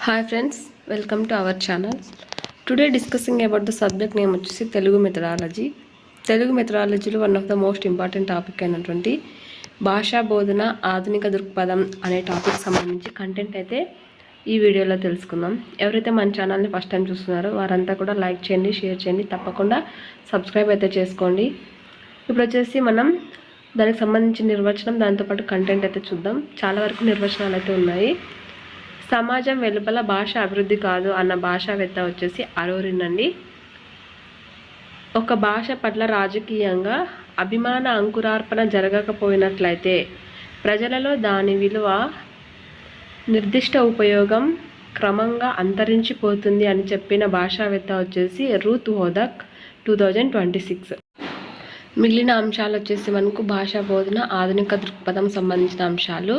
Hi friends, welcome to our channel. Today discussing about the subject name వచ్చేసి Telugu methodology. Telugu మెథడాలజీలో one of the most important topic అయినటువంటి భాషా బోధన ఆధునిక దృక్పథం అనే టాపిక్ సంబంధించి కంటెంట్ అయితే ఈ వీడియోలో తెలుసుకుందాం. ఎవరైతే మన ఛానల్ని ఫస్ట్ టైం చూస్తున్నారో వారంతా కూడా లైక్ చేయండి, షేర్ చేయండి, తప్పకుండా సబ్స్క్రైబ్ అయితే చేసుకోండి. ఇప్పుడు వచ్చేసి మనం దానికి సంబంధించిన నిర్వచనం, దాంతోపాటు కంటెంట్ అయితే చూద్దాం. చాలా వరకు నిర్వచనాలు అయితే ఉన్నాయి. సమాజం వెలుపల భాష అభివృద్ధి కాదు అన్న భాషావేత్త వచ్చేసి అరోరిన్ అండి. ఒక భాష పట్ల రాజకీయంగా అభిమాన అంకురార్పణ జరగకపోయినట్లయితే ప్రజలలో దాని విలువ, నిర్దిష్ట ఉపయోగం క్రమంగా అంతరించిపోతుంది అని చెప్పిన భాషావేత్త వచ్చేసి రూత్ హోదక్ 2026. మిగిలిన అంశాలు వచ్చేసి మనకు భాషా బోధన ఆధునిక దృక్పథం సంబంధించిన అంశాలు.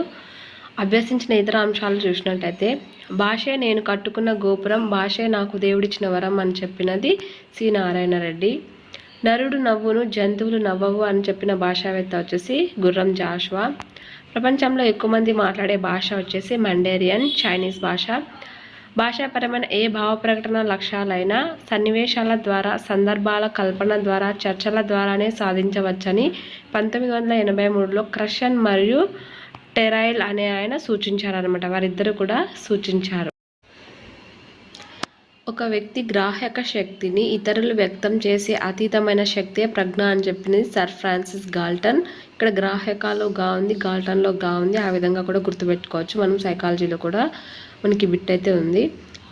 అభ్యసించిన ఇతర అంశాలు చూసినట్టయితే భాషే నేను కట్టుకున్న గోపురం, భాషే నాకు దేవుడిచ్చిన వరం అని చెప్పినది సి నారాయణ రెడ్డి. నరుడు నవ్వును, జంతువులు నవ్వవు అని చెప్పిన భాషావేత్త వచ్చేసి గుర్రం జాషువా. ప్రపంచంలో ఎక్కువ మంది మాట్లాడే భాష వచ్చేసి మండేరియన్, చైనీస్ భాష. భాషాపరమైన ఏ భావ ప్రకటన లక్ష్యాలైనా సన్నివేశాల ద్వారా, సందర్భాల కల్పన ద్వారా, చర్చల ద్వారానే సాధించవచ్చని 1983లో క్రషన్ మరియు టెరైల్ అనే ఆయన సూచించారనమాట. వారిద్దరు కూడా సూచించారు. ఒక వ్యక్తి గ్రాహక శక్తిని ఇతరులు వ్యక్తం చేసే అతీతమైన శక్తే ప్రజ్ఞ అని చెప్పింది సర్ ఫ్రాన్సిస్ గాల్టన్. ఇక్కడ గ్రాహకాలో గా ఉంది, గాల్టన్లో గా ఉంది. ఆ విధంగా కూడా గుర్తుపెట్టుకోవచ్చు. మనం సైకాలజీలో కూడా మనకి బిట్ అయితే ఉంది.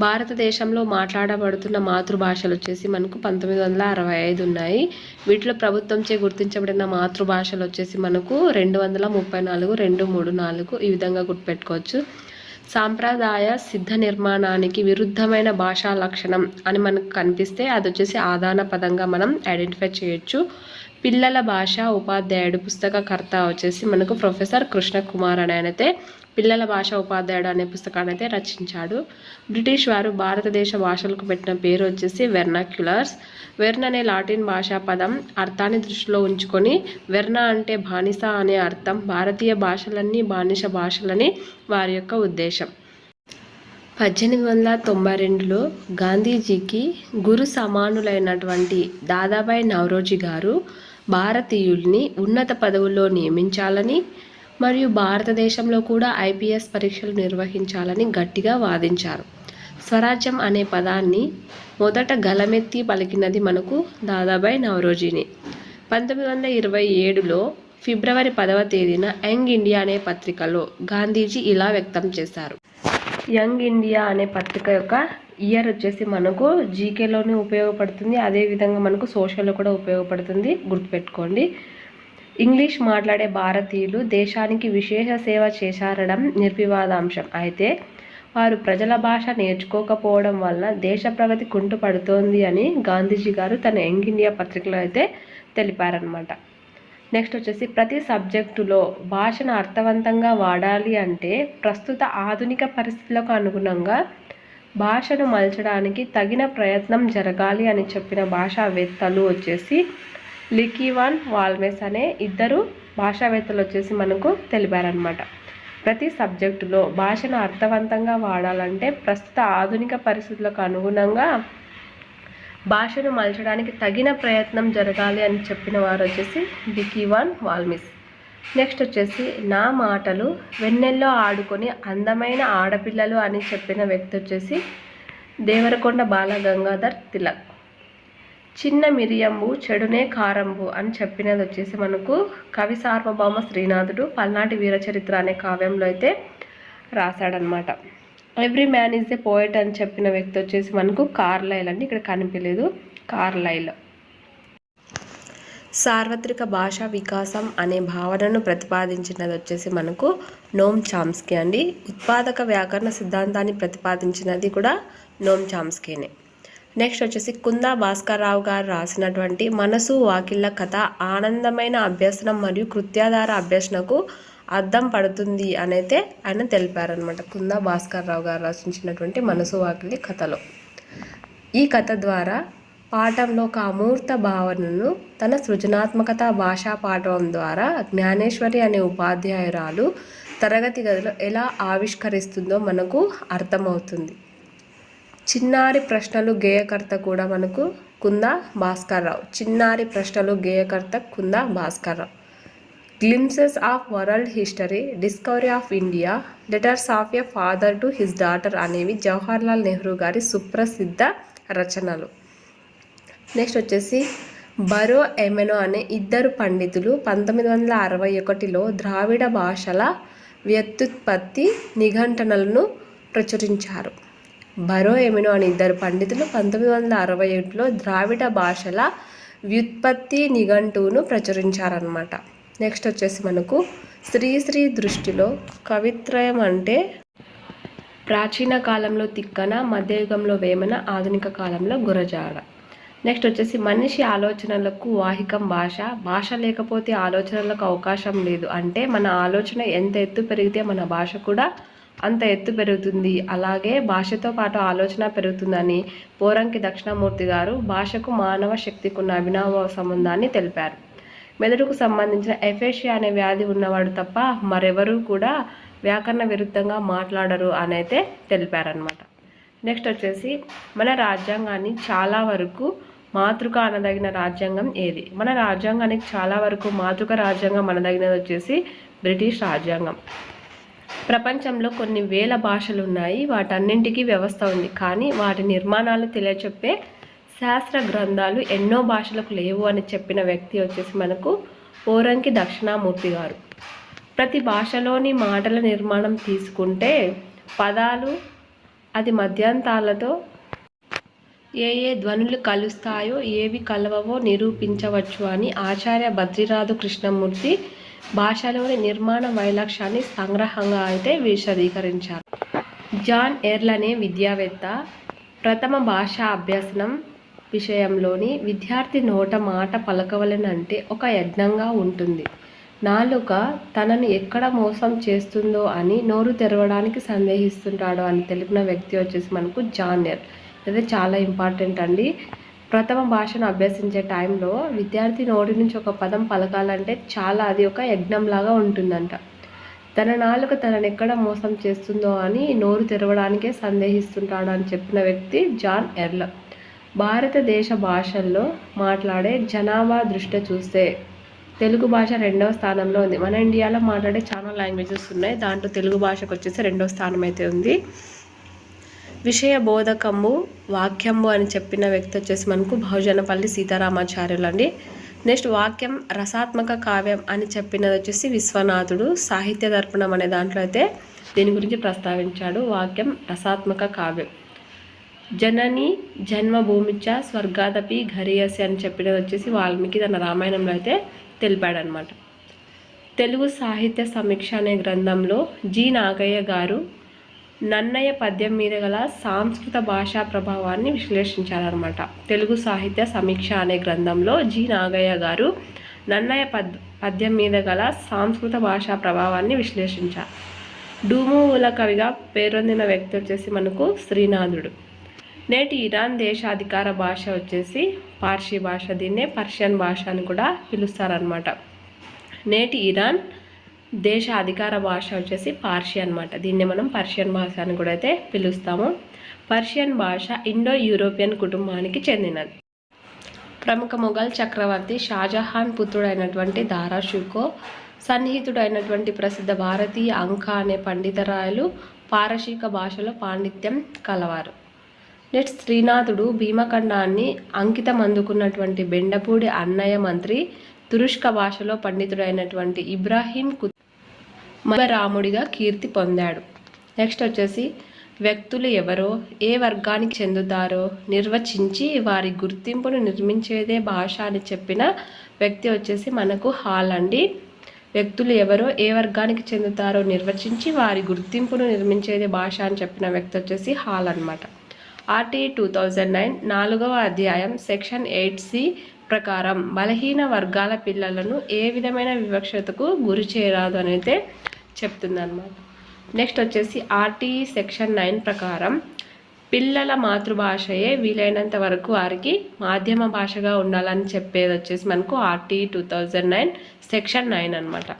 భారతదేశంలో మాట్లాడబడుతున్న మాతృభాషలు వచ్చేసి మనకు 1965 ఉన్నాయి. వీటిలో ప్రభుత్వంచే గుర్తించబడిన మాతృభాషలు వచ్చేసి మనకు 234, 234 ఈ విధంగా గుర్తుపెట్టుకోవచ్చు. సాంప్రదాయ సిద్ధ నిర్మాణానికి విరుద్ధమైన భాషా లక్షణం అని మనకు కనిపిస్తే అది వచ్చేసి ఆదాన పదంగా మనం ఐడెంటిఫై చేయొచ్చు. పిల్లల భాష ఉపాధ్యాయుడు పుస్తకకర్త వచ్చేసి మనకు ప్రొఫెసర్ కృష్ణ కుమార్ అని ఆయనైతే పిల్లల భాష ఉపాధ్యాయుడు అనే పుస్తకాన్ని అయితే రచించాడు. బ్రిటిష్ వారు భారతదేశ భాషలకు పెట్టిన పేరు వచ్చేసి వెర్నాక్యులర్స్. వెర్న్ అనే లాటిన్ భాషా పదం అర్థాన్ని దృష్టిలో ఉంచుకొని వెర్న అంటే బానిస అనే అర్థం. భారతీయ భాషలన్నీ బానిస భాషలని వారి యొక్క ఉద్దేశం. 1892లో గాంధీజీకి గురు సమానులైనటువంటి దాదాబాయి నౌరోజీ గారు భారతీయుల్ని ఉన్నత పదవుల్లో నియమించాలని మరియు భారతదేశంలో కూడా IPS పరీక్షలు నిర్వహించాలని గట్టిగా వాదించారు. స్వరాజ్యం అనే పదాన్ని మొదట గలమెత్తి పలికినది మనకు దాదాబాయి నౌరోజీని. 1927లో ఫిబ్రవరి 10వ తేదీన యంగ్ ఇండియా అనే పత్రికలో గాంధీజీ ఇలా వ్యక్తం చేశారు. యంగ్ ఇండియా అనే పత్రిక యొక్క ఇయర్ వచ్చేసి మనకు జీకేలోనే ఉపయోగపడుతుంది, అదేవిధంగా మనకు సోషల్లో కూడా ఉపయోగపడుతుంది, గుర్తుపెట్టుకోండి. ఇంగ్లీష్ మాట్లాడే భారతీయులు దేశానికి విశేష సేవ చేశారడం నిర్వివాదాంశం. అయితే వారు ప్రజల భాష నేర్చుకోకపోవడం వల్ల దేశ ప్రగతి కుంటుపడుతోంది అని గాంధీజీ గారు తన యంగ్ ఇండియా పత్రికలో అయితే తెలిపారనమాట. నెక్స్ట్ వచ్చేసి ప్రతి సబ్జెక్టులో భాషను అర్థవంతంగా వాడాలి అంటే ప్రస్తుత ఆధునిక పరిస్థితులకు అనుగుణంగా భాషను మలచడానికి తగిన ప్రయత్నం జరగాలి అని చెప్పిన భాషావేత్తలు వచ్చేసి లికివాన్, వాల్మెస్ అనే ఇద్దరు భాషావేత్తలు వచ్చేసి మనకు తెలిపారనమాట. ప్రతి సబ్జెక్టులో భాషను అర్థవంతంగా వాడాలంటే ప్రస్తుత ఆధునిక పరిస్థితులకు అనుగుణంగా భాషను మలచడానికి తగిన ప్రయత్నం జరగాలి అని చెప్పిన వారు వచ్చేసి లికివాన్, వాల్మిస్. నెక్స్ట్ వచ్చేసి నా మాటలు వెన్నెల్లో ఆడుకొని అందమైన ఆడపిల్లలు అని చెప్పిన వ్యక్తి వచ్చేసి దేవరకొండ బాలగంగాధర్ తిలక్. చిన్న మిరియంబు చెడునే కారంబు అని చెప్పినది వచ్చేసి మనకు కవి సార్వభౌమ శ్రీనాథుడు పల్నాటి వీరచరిత్ర అనే కావ్యంలో అయితే రాశాడనమాట. Every man is a poet అని చెప్పిన వ్యక్తి వచ్చేసి మనకు కార్లైల్ అండి. ఇక్కడ కనిపించలేదు, కార్లైల్. సార్వత్రిక భాషా వికాసం అనే భావనను ప్రతిపాదించినది వచ్చేసి మనకు నోమ్ చామ్స్కీ అండి. ఉత్పాదక వ్యాకరణ సిద్ధాంతాన్ని ప్రతిపాదించినది కూడా నోమ్ చామ్స్కీనే. నెక్స్ట్ వచ్చేసి కుందా భాస్కర్రావు గారు రాసినటువంటి మనసు వాకిళ్ళ కథ ఆనందమైన అభ్యసనం మరియు కృత్యాధార అభ్యసనకు అద్దం పడుతుంది అనైతే ఆయన తెలిపారనమాట. కుందా భాస్కర్రావు గారు రచించినటువంటి మనసు వాకిలి కథలో ఈ కథ ద్వారా పాఠంలో ఒక అమూర్త భావనను తన సృజనాత్మకత భాషా పాఠం ద్వారా జ్ఞానేశ్వరి అనే ఉపాధ్యాయురాలు తరగతి గదిలో ఎలా ఆవిష్కరిస్తుందో మనకు అర్థమవుతుంది. చిన్నారి ప్రశ్నలు గేయకర్త కూడా మనకు కుందా భాస్కర్రావు. చిన్నారి ప్రశ్నలు గేయకర్త Kunda Bhaskarrao. Glimpses of world history, discovery of India, letters of a father to his daughter అనేవి జవహర్లాల్ నెహ్రూ గారి సుప్రసిద్ధ రచనలు. నెక్స్ట్ వచ్చేసి బరో ఎమెనో అనే ఇద్దరు పండితులు 1961లో ద్రావిడ భాషల వ్యుత్పత్తి నిఘంటనలను ప్రచురించారు. బరో ఎమెనో అనే ఇద్దరు పండితులు 1961లో ద్రావిడ భాషల వ్యుత్పత్తి నిఘంటువును ప్రచురించారనమాట. నెక్స్ట్ వచ్చేసి మనకు శ్రీశ్రీ దృష్టిలో కవిత్రయం అంటే ప్రాచీన కాలంలో తిక్కన, మధ్యయుగంలో వేమన, ఆధునిక కాలంలో గురజాడ. నెక్స్ట్ వచ్చేసి మనిషి ఆలోచనలకు వాహికం భాష. భాష లేకపోతే ఆలోచనలకు అవకాశం లేదు. అంటే మన ఆలోచన ఎంత ఎత్తు పెరిగితే మన భాష కూడా అంత ఎత్తు పెరుగుతుంది. అలాగే భాషతో పాటు ఆలోచన పెరుగుతుందని పోరంకి దక్షిణామూర్తి గారు భాషకు మానవ శక్తికి ఉన్న అవినాభావ సంబంధాన్ని తెలిపారు. మెదడుకు సంబంధించిన ఎఫేషియా అనే వ్యాధి ఉన్నవాడు తప్ప మరెవరూ కూడా వ్యాకరణ విరుద్ధంగా మాట్లాడరు అనైతే తెలిపారనమాట. నెక్స్ట్ వచ్చేసి మన రాజ్యాంగాన్ని చాలా వరకు మాతృక అనదగిన రాజ్యాంగం ఏది? మన రాజ్యాంగానికి చాలా వరకు మాతృక రాజ్యాంగం అనదగినది వచ్చేసి బ్రిటిష్ రాజ్యాంగం. ప్రపంచంలో కొన్ని వేల భాషలు ఉన్నాయి, వాటన్నింటికీ వ్యవస్థ ఉంది. కానీ వాటి నిర్మాణాలు తెలియచెప్పే శాస్త్ర గ్రంథాలు ఎన్నో భాషలకు లేవు అని చెప్పిన వ్యక్తి వచ్చేసి మనకు పోరంకి దక్షిణామూర్తి గారు. ప్రతి భాషలోని మాటల నిర్మాణం తీసుకుంటే పదాలు అది మధ్యాంతాలతో ఏ ధ్వనులు కలుస్తాయో ఏవి కలవవో నిరూపించవచ్చు అని ఆచార్య బద్రీరాజు కృష్ణమూర్తి భాషలోని నిర్మాణ వైలక్ష్యాన్ని సంగ్రహంగా అయితే విశదీకరించారు. జాన్ ఎర్ల్ అనే విద్యావేత్త ప్రథమ భాషా అభ్యసనం విషయంలోని విద్యార్థి నోట మాట పలకవలనంటే ఒక యజ్ఞంగా ఉంటుంది. నాలుక తనను ఎక్కడ మోసం చేస్తుందో అని నోరు తెరవడానికి సందేహిస్తుంటాడు అని తెలిపిన వ్యక్తి వచ్చేసి మనకు జాన్ ఎర్ల్. ఇది చాలా ఇంపార్టెంట్ అండి. ప్రథమ భాషను అభ్యసించే టైంలో విద్యార్థి నోటి నుంచి ఒక పదం పలకాలంటే చాలా అది ఒక యజ్ఞంలాగా ఉంటుందంట. తన నాలుక తనను ఎక్కడ మోసం చేస్తుందో అని నోరు తెరవడానికే సందేహిస్తుంటాడు అని చెప్పిన వ్యక్తి జాన్ ఎర్ల్. భారతదేశ భాషల్లో మాట్లాడే జనాభా దృష్ట్యా చూస్తే తెలుగు భాష 2వ స్థానంలో ఉంది. మన ఇండియాలో మాట్లాడే చాలా లాంగ్వేజెస్ ఉన్నాయి, దాంట్లో తెలుగు భాషకు వచ్చేసి 2వ స్థానం అయితే ఉంది. విషయ బోధకము వాక్యము అని చెప్పిన వ్యక్తి వచ్చేసి మనకు బహుజనపల్లి సీతారామాచార్యులు అండి. నెక్స్ట్ వాక్యం రసాత్మక కావ్యం అని చెప్పినది వచ్చేసి విశ్వనాథుడు. సాహిత్య దర్పణం అనే దాంట్లో అయితే దీని గురించి ప్రస్తావించాడు. వాక్యం రసాత్మక కావ్యం. జనని జన్మభూమిచ్చ స్వర్గాదపి ఘరియసి అని చెప్పినది వచ్చేసి వాల్మీకి తన రామాయణంలో అయితే తెలిపాడనమాట. తెలుగు సాహిత్య సమీక్ష అనే గ్రంథంలో జి నాగయ్య గారు నన్నయ్య పద్యం మీద గల సంస్కృత భాషా ప్రభావాన్ని విశ్లేషించారనమాట. తెలుగు సాహిత్య సమీక్ష అనే గ్రంథంలో జి నాగయ్య గారు నన్నయ్య పద్యం మీద గల సంస్కృత భాషా ప్రభావాన్ని విశ్లేషించారు. డూమువుల కవిగా పేరొందిన వ్యక్తి వచ్చేసి మనకు శ్రీనాథుడు. నేటి ఇరాన్ దేశ అధికార భాష వచ్చేసి పార్సీ భాష. దీన్నే పర్షియన్ భాష అని కూడా పిలుస్తారనమాట. నేటి ఇరాన్ దేశ అధికార భాష వచ్చేసి పార్సీ అనమాట. దీన్నే మనం పర్షియన్ భాష అని కూడా అయితే పిలుస్తాము. పర్షియన్ భాష ఇండో యూరోపియన్ కుటుంబానికి చెందినది. ప్రముఖ మొఘల్ చక్రవర్తి షాజహాన్ పుత్రుడైనటువంటి దారా షుకో సన్నిహితుడైనటువంటి ప్రసిద్ధ భారతీయ అంక అనే పండితరాయలు పారశీక భాషలో పాండిత్యం కలవారు. నెక్స్ట్ శ్రీనాథుడు భీమఖండాన్ని అంకితం అందుకున్నటువంటి బెండపూడి అన్నయ్య మంత్రి తురుష్క భాషలో పండితుడైనటువంటి ఇబ్రాహీం రాముడిగా కీర్తి పొందాడు. నెక్స్ట్ వచ్చేసి వ్యక్తులు ఎవరో ఏ వర్గానికి చెందుతారో నిర్వచించి వారి గుర్తింపును నిర్మించేదే భాష అని చెప్పిన వ్యక్తి వచ్చేసి మనకు హాల్ అండి. వ్యక్తులు ఎవరో ఏ వర్గానికి చెందుతారో నిర్వచించి వారి గుర్తింపును నిర్మించేదే భాష అని చెప్పిన వ్యక్తి వచ్చేసి హాల్ అనమాట. ఆర్టీ 2009 4వ అధ్యాయం సెక్షన్ 8C ప్రకారం బలహీన వర్గాల పిల్లలను ఏ విధమైన వివక్షతకు గురి చేయరాదు అని అయితే చెప్తుందన్నమాట. నెక్స్ట్ వచ్చేసి ఆర్టీ సెక్షన్ 9 ప్రకారం పిల్లల మాతృభాషయే వీలైనంత వరకు వారికి మాధ్యమ భాషగా ఉండాలని చెప్పేది వచ్చేసి మనకు ఆర్టీ 2009 సెక్షన్ 9 అనమాట.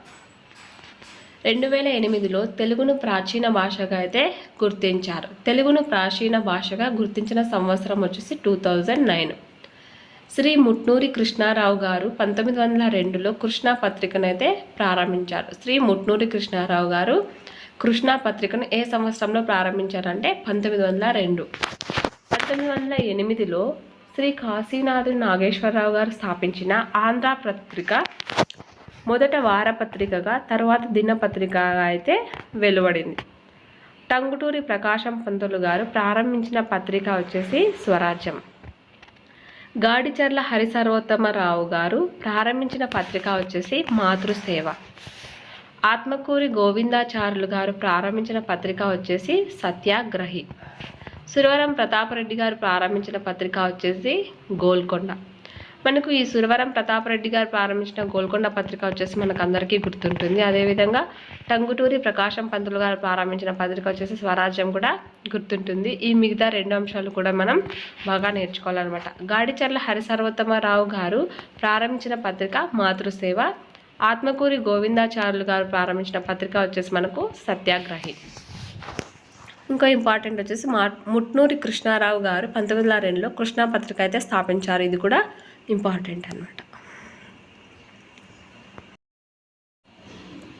2008లో తెలుగును ప్రాచీన భాషగా అయితే గుర్తించారు. తెలుగును ప్రాచీన భాషగా గుర్తించిన సంవత్సరం వచ్చేసి 2009. శ్రీ ముట్నూరి కృష్ణారావు గారు 1902లో కృష్ణా పత్రికను అయితే ప్రారంభించారు. శ్రీ ముట్నూరి కృష్ణారావు గారు కృష్ణా పత్రికను ఏ సంవత్సరంలో ప్రారంభించారంటే 1902. 1908లో శ్రీ కాశీనాథుని నాగేశ్వరరావు గారు స్థాపించిన ఆంధ్ర పత్రిక మొదట వారపత్రికగా తర్వాత దినపత్రికగా అయితే వెలువడింది. టంగుటూరి ప్రకాశం పంతులు గారు ప్రారంభించిన పత్రిక వచ్చేసి స్వరాజ్యం. గాడిచర్ల హరిసర్వోత్తమరావు గారు ప్రారంభించిన పత్రిక వచ్చేసి మాతృసేవ. ఆత్మకూరి గోవిందాచార్యులు గారు ప్రారంభించిన పత్రిక వచ్చేసి సత్యాగ్రహి. సురవరం ప్రతాపరెడ్డి గారు ప్రారంభించిన పత్రిక వచ్చేసి గోల్కొండ. మనకు ఈ సురవరం ప్రతాపరెడ్డి గారు ప్రారంభించిన గోల్కొండ పత్రిక వచ్చేసి మనకు అందరికీ గుర్తుంటుంది. అదేవిధంగా టంగుటూరి ప్రకాశం పంతులు గారు ప్రారంభించిన పత్రిక వచ్చేసి స్వరాజ్యం కూడా గుర్తుంటుంది. ఈ మిగతా 2 అంశాలు కూడా మనం బాగా నేర్చుకోవాలన్నమాట. గాడిచర్ల హరిసర్వోత్తమరావు గారు ప్రారంభించిన పత్రిక మాతృసేవ. ఆత్మకూరి గోవిందాచార్యులు గారు ప్రారంభించిన పత్రిక వచ్చేసి మనకు సత్యాగ్రహి. ఇంకో ఇంపార్టెంట్ వచ్చేసి ముట్నూరి కృష్ణారావు గారు 1902లో కృష్ణా పత్రిక అయితే స్థాపించారు. ఇది కూడా ఇంపార్టెంట్ అన్నమాట.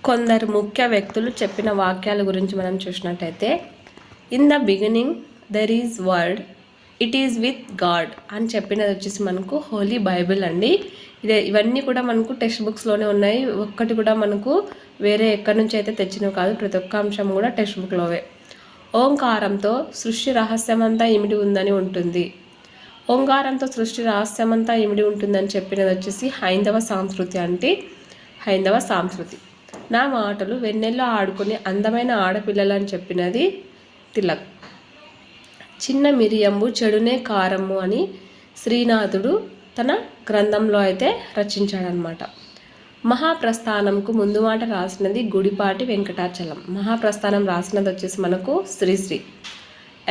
కొందరు ముఖ్య వ్యక్తులు చెప్పిన వాక్యాల గురించి మనం చూసినట్టయితే, in the beginning there is word, it is with God అని చెప్పినది వచ్చేసి మనకు హోలీ బైబిల్ అండి. ఇవన్నీ కూడా మనకు టెక్స్ట్ బుక్స్లోనే ఉన్నాయి. ఒక్కటి కూడా మనకు వేరే ఎక్కడి నుంచి అయితే తెచ్చినవి కాదు. ప్రతి ఒక్క అంశం కూడా టెక్స్ట్ బుక్లోవే. ఓంకారంతో సృష్టి రహస్యమంతా ఇమిడి ఉందని ఉంటుంది. ఓంకారంతో సృష్టి రహస్యమంతా ఇమిడి ఉంటుందని చెప్పినది వచ్చేసి హైందవ సంస్కృతి. నా మాటలు వెన్నెల్లో ఆడుకుని అందమైన ఆడపిల్లలు అని చెప్పినది తిలక్. చిన్న మిరియంబు చెడునే కారము అని శ్రీనాథుడు తన గ్రంథంలో అయితే రచించాడనమాట. మహాప్రస్థానంకు ముందు మాట రాసినది గుడిపాటి వెంకటాచలం. మహాప్రస్థానం రాసినది వచ్చేసి మనకు Sri Sri.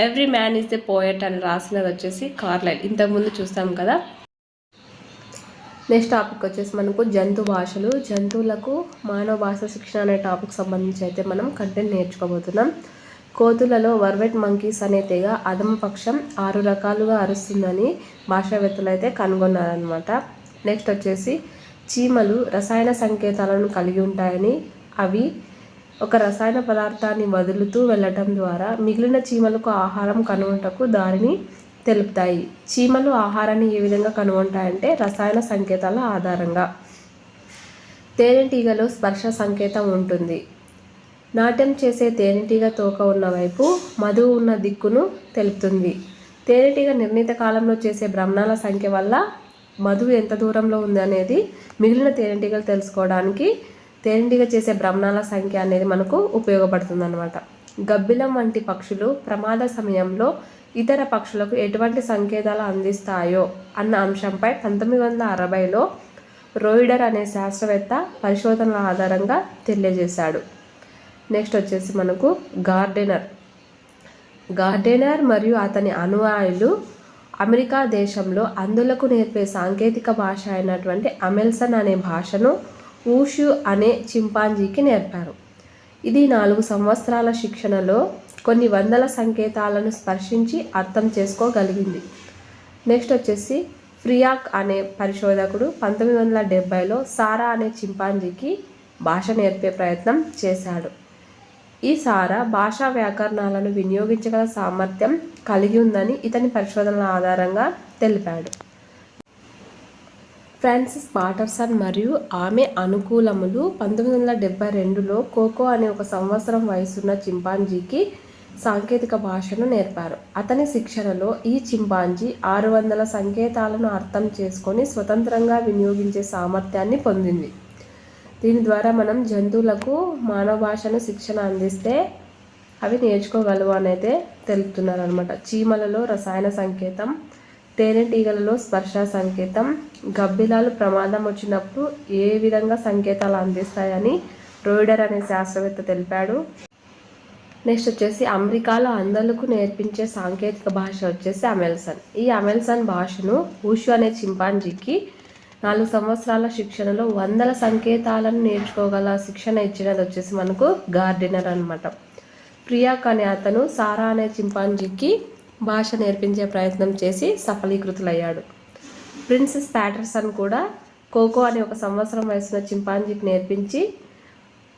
Every man is a poet అని రాసినది వచ్చేసి కార్లైల్. ఇంతకుముందు చూస్తాం కదా. నెక్స్ట్ టాపిక్ వచ్చేసి మనకు జంతు భాషలు. జంతువులకు మానవ భాష శిక్షణ అనే టాపిక్ సంబంధించి అయితే మనం కంటెంట్ నేర్చుకోబోతున్నాం. కోతులలో వర్వెట్ మంకీస్ అనే తెగ అధమపక్షం 6 రకాలుగా అరుస్తుందని భాషావేత్తలు అయితే కనుగొన్నారనమాట. నెక్స్ట్ వచ్చేసి చీమలు రసాయన సంకేతాలను కలిగి ఉంటాయని, అవి ఒక రసాయన పదార్థాన్ని వదులుతూ వెళ్ళటం ద్వారా మిగిలిన చీమలకు ఆహారం కనుగొనటకు దారిని తెలుపుతాయి. చీమలు ఆహారాన్ని ఏ విధంగా కనుగొంటాయంటే రసాయన సంకేతాల ఆధారంగా. తేనెటీగలో స్పర్శ సంకేతం ఉంటుంది. నాట్యం చేసే తేనెటీగ తోక ఉన్న వైపు మధువు ఉన్న దిక్కును తెలుపుతుంది. తేనెటీగ నిర్ణీత కాలంలో చేసే భ్రమణాల సంఖ్య వల్ల మధువు ఎంత దూరంలో ఉంది అనేది మిగిలిన తేనెటీగలు తెలుసుకోవడానికి తేనెటీగ చేసే భ్రమణాల సంఖ్య అనేది మనకు ఉపయోగపడుతుంది అన్నమాట. గబ్బిలం వంటి పక్షులు ప్రమాద సమయంలో ఇతర పక్షులకు ఎటువంటి సంకేతాలు అందిస్తాయో అన్న అంశంపై 1960లో రోయిడర్ అనే శాస్త్రవేత్త పరిశోధనల ఆధారంగా తెలియజేశాడు. నెక్స్ట్ వచ్చేసి మనకు గార్డెనర్ మరియు అతని అనుయాయులు అమెరికా దేశంలో అందులకు నేర్పే సాంకేతిక భాష అయినటువంటి అమెల్సన్ అనే భాషను ఊషు అనే చింపాంజీకి నేర్పారు. ఇది 4 సంవత్సరాల శిక్షణలో కొన్ని వందల సంకేతాలను స్పర్శించి అర్థం చేసుకోగలిగింది. నెక్స్ట్ వచ్చేసి ఫ్రియాక్ అనే పరిశోధకుడు 1970లో సారా అనే చింపాంజీకి భాష నేర్పే ప్రయత్నం చేశాడు. ఈ సారా భాషా వ్యాకరణాలను వినియోగించగల సామర్థ్యం కలిగి ఉందని ఇతని పరిశోధనల ఆధారంగా తెలిపాడు. ఫ్రాన్సిస్ పాటర్సన్ మరియు ఆమె అనుకూలములు 1972లో కోకో అనే 1 సంవత్సరం వయసున్న చింపాంజీకి సాంకేతిక భాషను నేర్పారు. అతని శిక్షణలో ఈ చింపాంజీ 600 సంకేతాలను అర్థం చేసుకొని స్వతంత్రంగా వినియోగించే సామర్థ్యాన్ని పొందింది. దీని ద్వారా మనం జంతువులకు మానవ భాషను శిక్షణ అందిస్తే అవి నేర్చుకోగలవు అని అయితే తెలుపుతున్నారు అనమాట. చీమలలో రసాయన సంకేతం, తేనెటీగలలో స్పర్శ సంకేతం, గబ్బిలాలు ప్రమాదం వచ్చినప్పుడు ఏ విధంగా సంకేతాలు అందిస్తాయని రోయిడర్ అనే శాస్త్రవేత్త తెలిపాడు. నెక్స్ట్ వచ్చేసి అమెరికాలో అందలకు నేర్పించే సాంకేతిక భాష వచ్చేసి అమెల్సన్. ఈ అమెల్సన్ భాషను ఊషు అనే చింపాంజీకి 4 సంవత్సరాల శిక్షణలో వందల సంకేతాలను నేర్చుకోగల శిక్షణ ఇచ్చినది వచ్చేసి మనకు గార్డెనర్ అనమాట. ప్రియాక్ అనే అతను సారా అనే చింపాంజీకి భాష నేర్పించే ప్రయత్నం చేసి సఫలీకృతులయ్యాడు. ప్రిన్సెస్ ప్యాటర్సన్ కూడా కోకో అనే 1 సంవత్సరం వయసున్న చింపాంజీకి నేర్పించి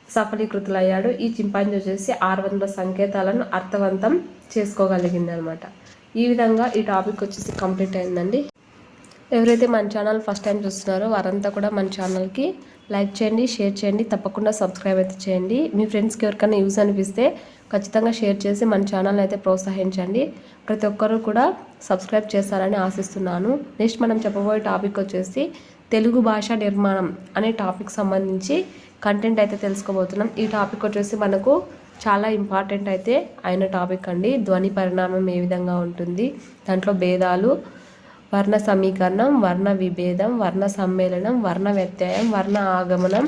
సఫలీకృతులయ్యాడు. ఈ చింపాంజీ వచ్చేసి 600 సంకేతాలను అర్థవంతం చేసుకోగలిగింది అనమాట. ఈ విధంగా ఈ టాపిక్ వచ్చేసి కంప్లీట్ అయిందండి. ఎవరైతే మన ఛానల్ ఫస్ట్ టైం చూస్తున్నారో వారంతా కూడా మన ఛానల్కి లైక్ చేయండి, షేర్ చేయండి, తప్పకుండా సబ్స్క్రైబ్ అయితే చేయండి. మీ ఫ్రెండ్స్కి ఎవరికైనా యూజ్ అనిపిస్తే ఖచ్చితంగా షేర్ చేసి మన ఛానల్ అయితే ప్రోత్సహించండి. ప్రతి ఒక్కరూ కూడా సబ్స్క్రైబ్ చేస్తారని ఆశిస్తున్నాను. నెక్స్ట్ మనం చెప్పబోయే టాపిక్ వచ్చేసి తెలుగు భాష నిర్మాణం అనే టాపిక్ సంబంధించి కంటెంట్ అయితే తెలుసుకోబోతున్నాం. ఈ టాపిక్ వచ్చేసి మనకు చాలా ఇంపార్టెంట్ అయితే అయిన టాపిక్ అండి. ధ్వని పరిణామం ఏ విధంగా ఉంటుంది, దాంట్లో భేదాలు, వర్ణ సమీకరణం, వర్ణ విభేదం, వర్ణ సమ్మేళనం, వర్ణ వ్యత్యయం, వర్ణ ఆగమనం,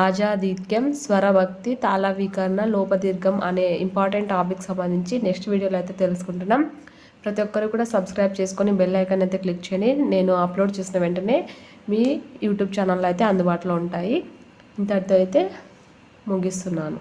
ఆజాదీత్యం, స్వరభక్తి, తాళవీకరణ, లోపదీర్ఘం అనే ఇంపార్టెంట్ టాపిక్ సంబంధించి నెక్స్ట్ వీడియోలో అయితే తెలుసుకుంటున్నాం. ప్రతి ఒక్కరు కూడా సబ్స్క్రైబ్ చేసుకొని బెల్ ఐకాన్ అయితే క్లిక్ చేయండి. నేను అప్లోడ్ చేసిన వెంటనే మీ యూట్యూబ్ ఛానల్లో అయితే అందుబాటులో ఉంటాయి. ఇంతటితో అయితే ముగిస్తున్నాను.